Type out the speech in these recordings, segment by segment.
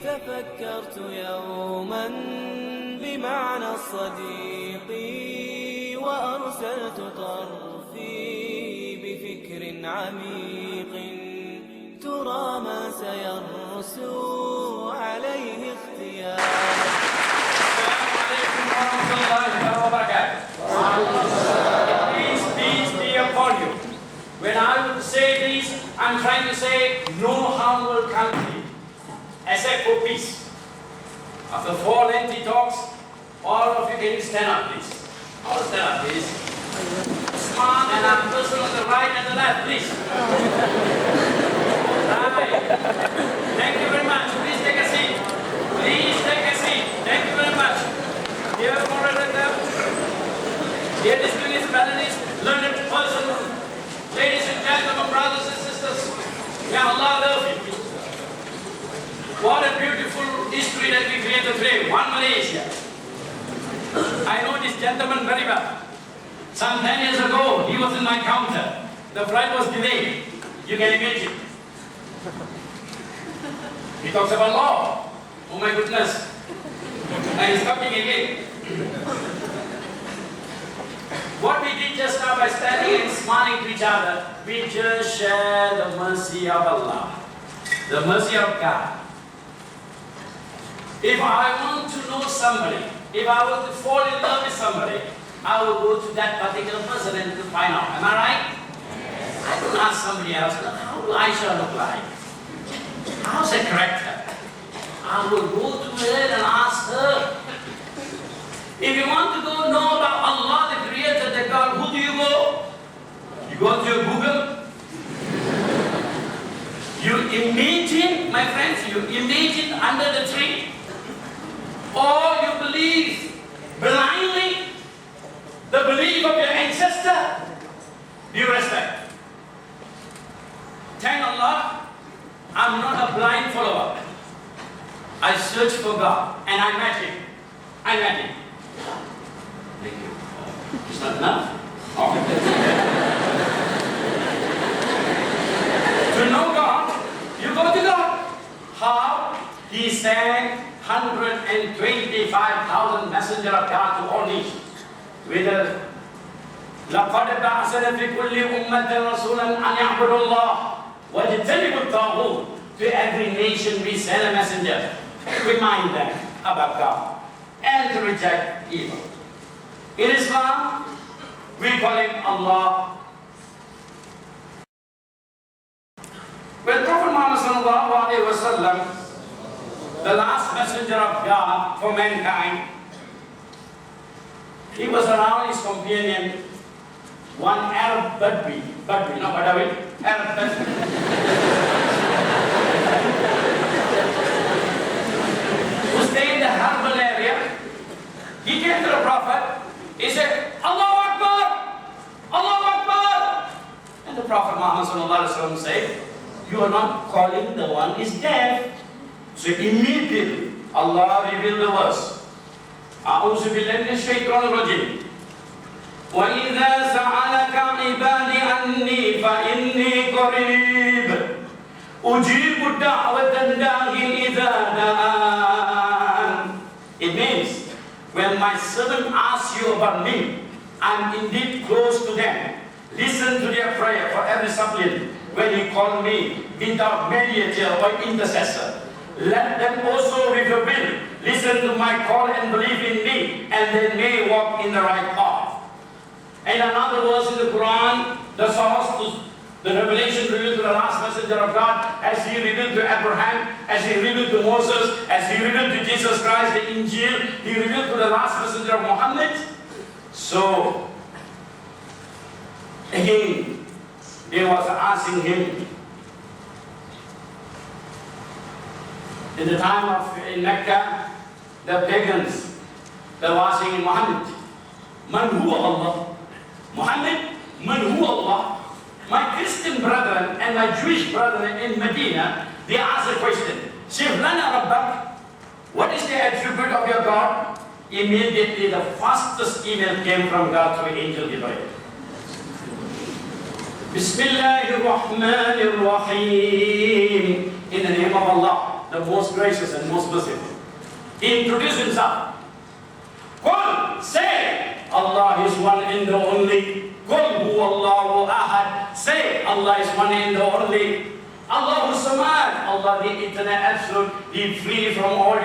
تفكرت يوما بمعنى الصديق وأرسلت طرفي بفكر عميق ترى ما سيرسو عليه اختيار. Peace be upon you. When I would say this, I'm trying to say no harm will come to you, except for peace. After 4 lengthy talks, all of you can stand up, please. All stand up, please. Smart and I'm person on the right and the left, please. Right. Thank you very much. Please take a seat. Please take a seat. Thank you very much. Dear moderator, dear distinguished panelists, learned person, ladies and gentlemen, brothers and sisters, may Allah love you. What a beautiful history that we created today. One Malaysia. I know this gentleman very well. Some 10 years ago, he was in my counter. The flight was delayed. You can imagine. He talks about law. Oh my goodness. Now he's talking again. What we did just now by standing and smiling to each other, we just share the mercy of Allah, the mercy of God. If I want to know somebody, if I want to fall in love with somebody, I will go to that particular person and to find out. Am I right? I don't ask somebody else, how will Aisha look like? How's her character? I will go to her and ask her. If you want to go know about Allah, the Creator, the God, who do you go? You go to your Google. You imagine, my friends, you imagine under the tree. Or you believe blindly the belief of your ancestor. Do you respect? Thank Allah, I'm not a blind follower. I searched for God and I met Him. I met Him. Thank you. It's not enough? To know God, you go to God. How? He sent 125,000 messenger of God to all nations. With a لَقَدْ بَعَثْنَا فِي كُلِّ أُمَّةٍ رَسُولًا أَنْ يَعْبُدُوا اللَّهَ وَاجْتَنِبُوا الطَّاغُوتَ. To every nation we send a messenger to remind them about God and to reject evil. In Islam, we call Him Allah. When Prophet Muhammad sallallahu alaihi wasallam, the last messenger of God for mankind, he was around his companion, one Arab Badwi, not Badawi, Arab Badwi. Who stayed in the herbal area. He came to the Prophet, he said, Allahu Akbar, Allahu Akbar. And the Prophet Muhammad sallallahu alaihi wasallam said, you are not calling the one is deaf. So immediately Allah revealed the verse. أعوذ بالله من الشيطان الرجيم. وَإِذَا سَأَلَكَ عِبَادِي عَنِّي فَإِنِّي قَرِيبٌ أُجِيبُ دَعْوَةَ الدَّاعِ إِذَا دَعَانِ. It means, when my servant asks you about me, I'm indeed close to them. Listen to their prayer for every suppliant when he call me without mediator or intercessor. Let them also, with your will, listen to my call and believe in me, and they may walk in the right path. And another verse in the Quran, the source, the revelation revealed to the last messenger of God, as he revealed to Abraham, as he revealed to Moses, as he revealed to Jesus Christ, the Injil, he revealed to the last messenger of Muhammad. So, again, they was asking him, in the time of in Mecca, the pagans, they were asking Muhammad, Man huwa Allah? Muhammad, Man huwa Allah? My Christian brethren and my Jewish brethren in Medina, they asked a question, Sif lana rabbak, what is the attribute of your God? Immediately the fastest email came from God through angel Hidayah. Bismillahirrahmanirrahim. In the name of Allah, the most gracious and most merciful. He introduced himself. Qul, say, Allah is one and the only. Qul huwallahu ahad. Say, Allah is one and the only. Allahu samad. Allah the eternal absolute. He is free from all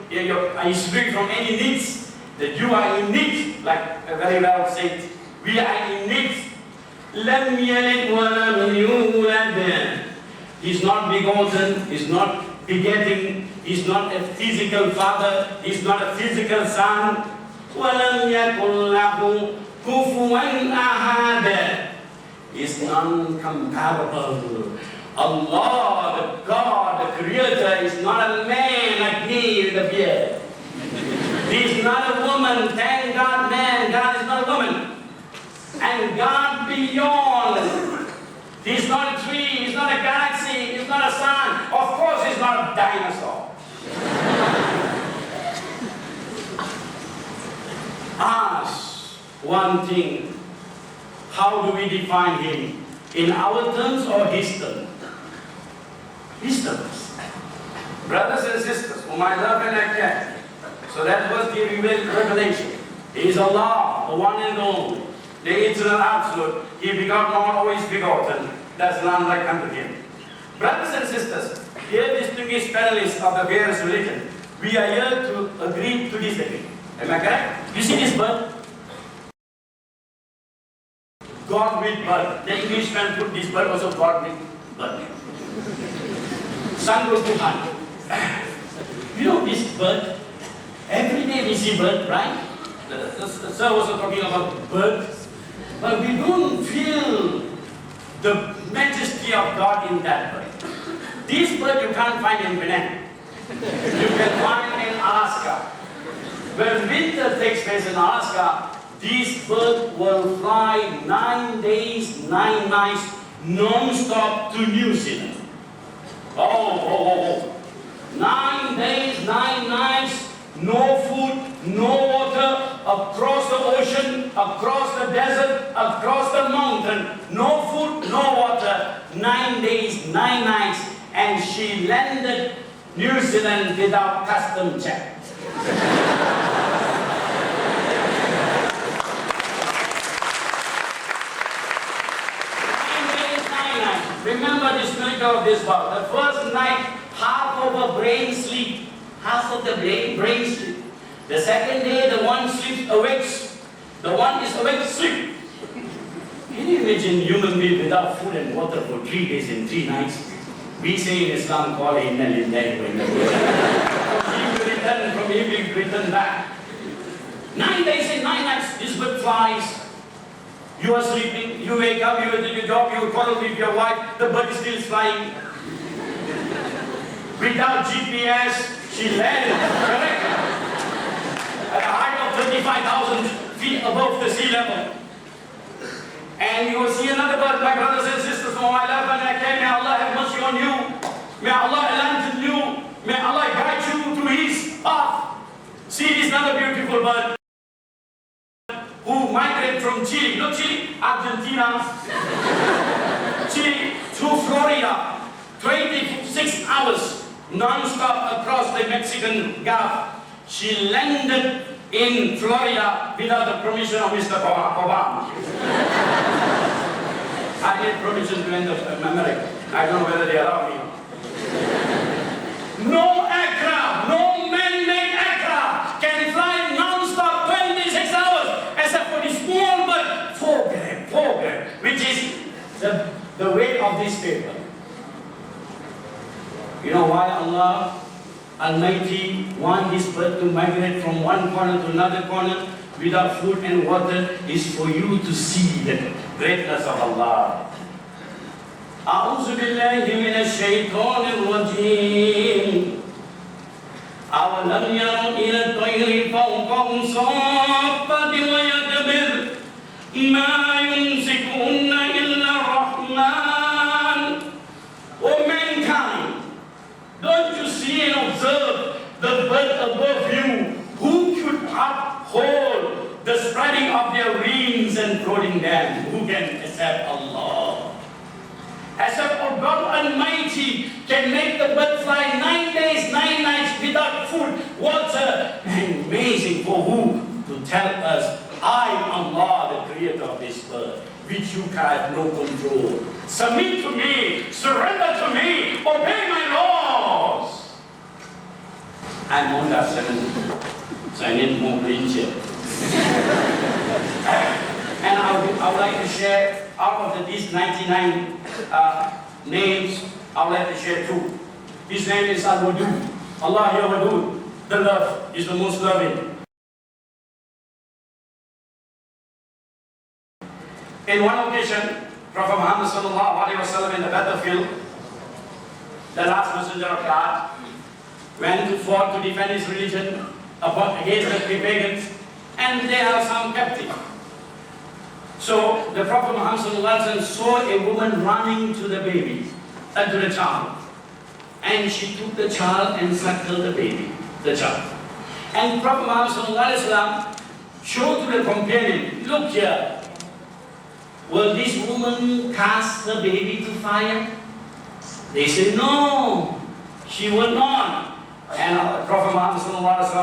He's free from any needs. That you are in need, like very well said. We are in need. Lam yalid wa lam yulad. He's not begotten, he's not begetting, he's not a physical father, he's not a physical son. وَلَمْ يَكُنْ لَهُ كُفُوًا أَحَدٌ. Is non-comparable. Allah, the God, the Creator, is not a man like me with a beard. He is not a woman. Thank God, man. God is not a woman. And God beyond. He's not a tree, he's not a galaxy, he's not a sun. Of course, he's not a dinosaur. Ask one thing. How do we define him? In our terms or his terms? His terms. Brothers and sisters, whom I love and I care. So that was the revelation. He is Allah, the one and only, the eternal absolute. He begot, not always begotten. There's none like unto him. Brothers and sisters, here distinguished panelists of the various religions, we are here to agree to disagree. Am I correct? You see this bird? God with bird. The Englishman put this bird also God with bird. Sangro Tuhan. You know this bird? Every day we see bird, right? The sir was talking about birds. But we don't feel the majesty of God in that bird. This bird you can't find in Penang. You can find in Alaska. When winter takes place in Alaska, this bird will fly 9 days, 9 nights, non-stop to New Zealand. 9 days, 9 nights, no food, no water, across the ocean, across the desert, across the mountain, no food, no water, 9 days, 9 nights, and she landed New Zealand without custom check. Remember the spirit of this world. The first night, half of a brain sleep, half of the brain sleep. The second day, the one sleeps awakes. The one is awake sleep. Can you imagine human being without food and water for 3 days and 3 nights? We say in Islam, call in and in there. From evening, return back. 9 days and 9 nights, this bird flies. You are sleeping, you wake up, you do your job, you quarrel with your wife, the bird is still flying. Without GPS, she landed, correct? At a height of 35,000 feet above the sea level. And you will see another bird, my brothers and sisters, whom I love and I care. May Allah have mercy on you. May Allah enlighten you. May Allah guide you to His path. See this another beautiful bird who migrated from Chile, not Chile, Argentina, Chile to Florida, 26 hours non-stop across the Mexican Gulf. She landed in Florida without the permission of Mr. Obama. I need permission to enter America. I don't know whether they allow me. No aircraft, no man-made aircraft can fly non-stop 26 hours except for this small bird, 4 gram, which is the weight of this paper. You know why Allah Almighty want this bird to migrate from one corner to another corner without food and water? Is for you to see the greatness of Allah. أعوذ بالله من الشيطان الرجيم أولم يروا إلى الطير فوقهم صافات ويدبر ما يمسكهن إلا الرحمن. O mankind, don't you see and observe the bird above you? Who could uphold the spreading of their wings and floating them? Who can except Allah? Except how God Almighty can make the bird fly 9 days, 9 nights without food, water, and amazing for who? To tell us, I am Allah, the creator of this bird, which you have no control. Submit to me, surrender to me, obey my laws. I'm on that 7, so I need more green here. And I would like to share, out of these 99 names, I would like to share 2. His name is Al-Wadud. Allah Ya Wadud, the love, is the most loving. In one occasion, Prophet Muhammad sallallahu alaihi wasallam in the battlefield, the last messenger of God, went to fight to defend his religion against the pagans, and there are some captives. So the Prophet Muhammad sallallahu alaihi wasallam saw a woman running to the baby, to the child, and she took the child and suckled the child. And Prophet Muhammad sallallahu alaihi wasallam showed to the companion, look here. Will this woman cast the baby to fire? They said, no, she will not. And Prophet Muhammad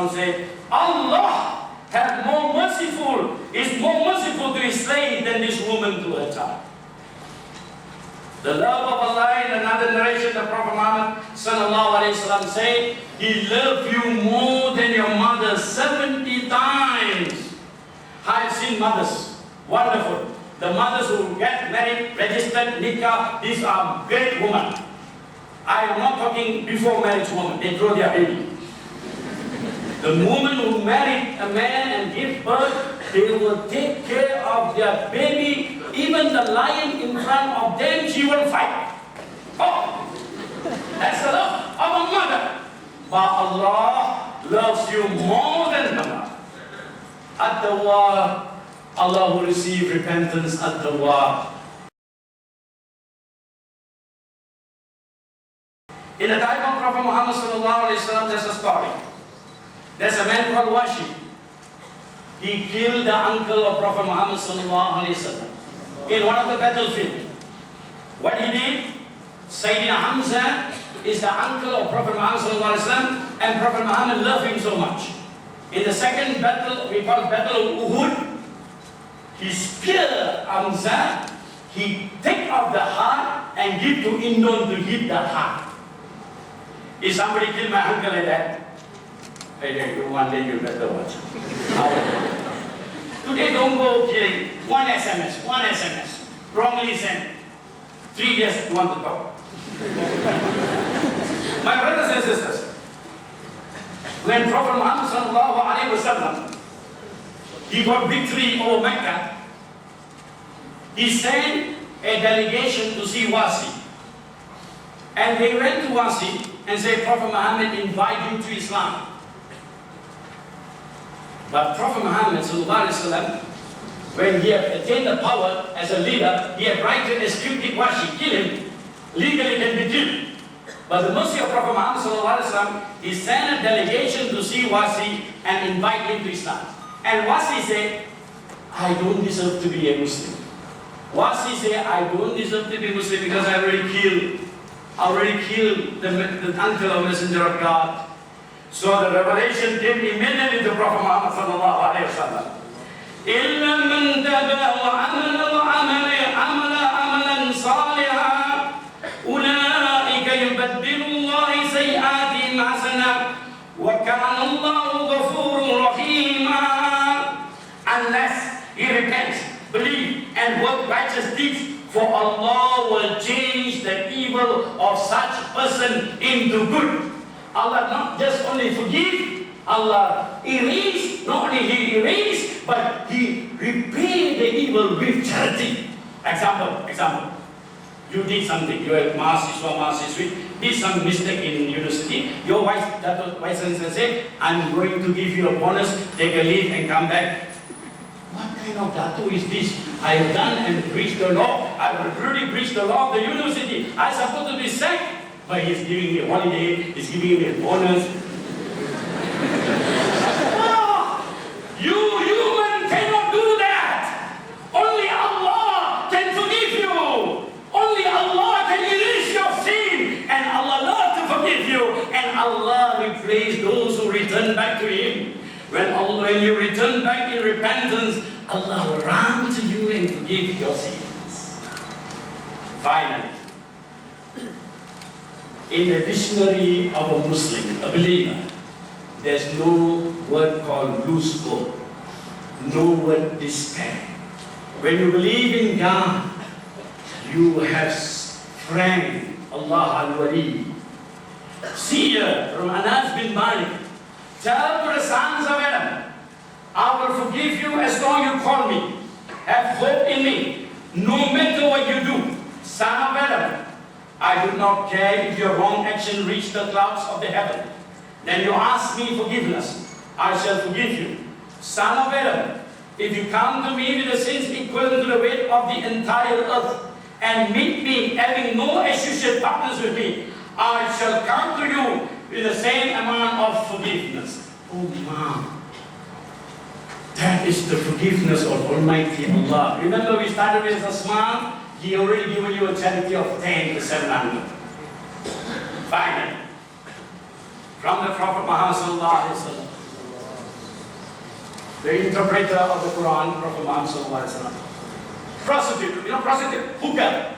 said, Allah is more merciful to his slave than this woman to her child. The love of Allah, in another narration, the Prophet Muhammad said, He loved you more than your mother 70 times. I have seen mothers, wonderful. The mothers who get married, registered, nikah, these are great women. I am not talking before marriage women, they throw their baby. The woman who married a man and give birth, they will take care of their baby. Even the lion in front of them, she will fight. Oh, that's the love of a mother. But Allah loves you more than the mother. At-Tawwab, Allah will receive repentance at the war. In the time of Prophet Muhammad sallallahu alaihi wasallam, there's a story. There's a man called Washi. He killed the uncle of Prophet Muhammad sallallahu alaihi wasallam in one of the battlefields. What he did, Sayyidina Hamza is the uncle of Prophet Muhammad sallallahu alaihi wasallam, and Prophet Muhammad loved him so much. In the second battle, we call Battle of Uhud, he speared Hamza, he take off the heart and give to Indon to hit the heart. If somebody kill my uncle like that, hey, one day you better watch. Today don't go killing. One SMS, wrongly sent. 3 days you want to talk. My brothers and sisters, when Prophet Muhammad sallallahu alaihi wasallam, he got victory over Mecca, he sent a delegation to see Wasi. And they went to Wasi and said, Prophet Muhammad invite you to Islam. But Prophet Muhammad sallallahu alaihi wasallam, when he had attained the power as a leader, he had right to execute Wasi, kill him, legally can be killed. But the mercy of Prophet Muhammad sallallahu alaihi wasallam, he sent a delegation to see Wasi and invite him to Islam. And Wasi said, I don't deserve to be a Muslim. Wasi said, I don't deserve to be Muslim because I already killed the uncle of Messenger of God. So the revelation came immediately to Prophet Muhammad sallallahu alaihi wasallam. إِلَّا مَنْ تَابَ وَعَمَلَ عَمَلًا صَالِحًا أُولَٰئِكَ يُبَدِّلُ اللَّهُ سَيِّئَاتِهِمْ حَسَنَاتٍ وَكَانَ اللَّهُ غَفُورًا رَحِيمًا. Unless he repents, believes, and work righteous deeds, for Allah will change the evil of such person into good. Allah not just only forgive, Allah erase, not only He erase, but He repay the evil with charity. Example. You did something, you are Mahasiswa, did some mistake in university. Your vice chancellor said, I'm going to give you a bonus, take a leave and come back. What kind of datu is this? I have done and preached the law. I have really preached the law of the university. I am supposed to be sacked. But he's giving me a holiday, he's giving me a bonus. You human cannot do that. Only Allah can forgive you. Only Allah can erase those who return back to Him. When you return back in repentance, Allah will run to you and forgive your sins. Finally, in the dictionary of a Muslim, a believer, there's no word called lose hope, no word despair. When you believe in God, you have strength. Allah al-Wali. See here from Anas bin Malik. Tell to the sons of Adam, I will forgive you as long as you call me. Have hope in me, no matter what you do. Son of Adam, I do not care if your wrong action reach the clouds of the heaven. Then you ask me forgiveness, I shall forgive you. Son of Adam, if you come to me with the sins equivalent to the weight of the entire earth, and meet me having no associate partners with me, I shall come to you with the same amount of forgiveness. Oh Imam, that is the forgiveness of Almighty Allah. Remember we started with a smile, He already given you a charity of 10 to 700. Finally, from the Prophet Muhammad, the interpreter of the Quran, Prophet Muhammad. Prostitute, you know prostitute, hooker.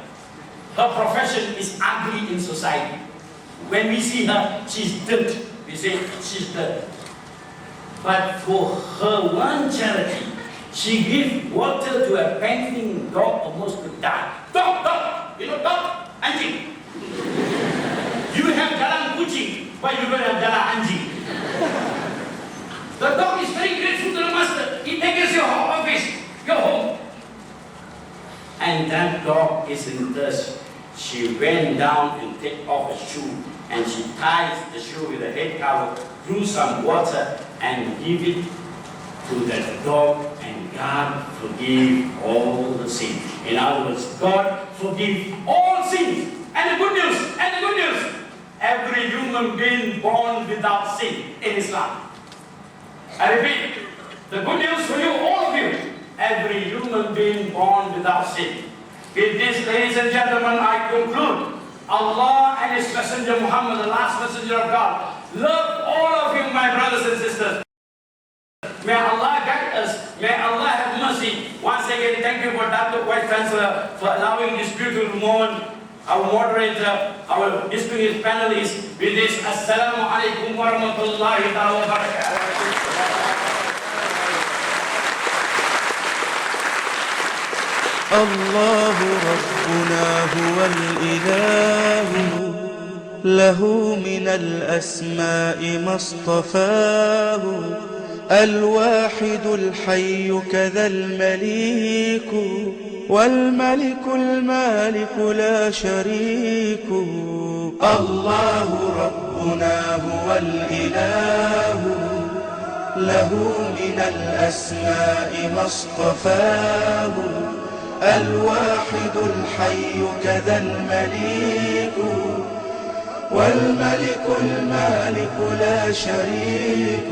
Her profession is ugly in society. When we see her, she's dirt. We say she's dirt. But for her one charity, she gives water to a panting dog almost to die. Dog, you know dog, anjing. You have jalan kucing, but you don't have jalan anjing. The dog is very grateful to the master. He takes your office, your home. And that dog is in thirst. She went down and take off a shoe, and she ties the shoe with a head cover, threw some water, and give it to that dog, and God forgive all the sins. In other words, God forgive all sins. And the good news, every human being born without sin in Islam. I repeat, the good news for you, all of you, every human being born without sin. With this, ladies and gentlemen, I conclude. Allah and His Messenger Muhammad, the last messenger of God, love all of you, my brothers and sisters. May Allah guide us. May Allah have mercy. Once again, thank you for Dr. Vice Chancellor for allowing this beautiful moment. Our moderator, our distinguished panelists, with this, Assalamu alaikum wa rahmatullahi wa barakatuh. الله ربنا هو الإله له من الأسماء ما اصطفاه الواحد الحي كذا المليك والملك المالك لا شريك الله ربنا هو الإله له من الأسماء ما اصطفاه الواحد الحي كذا المليك والملك المالك لا شريك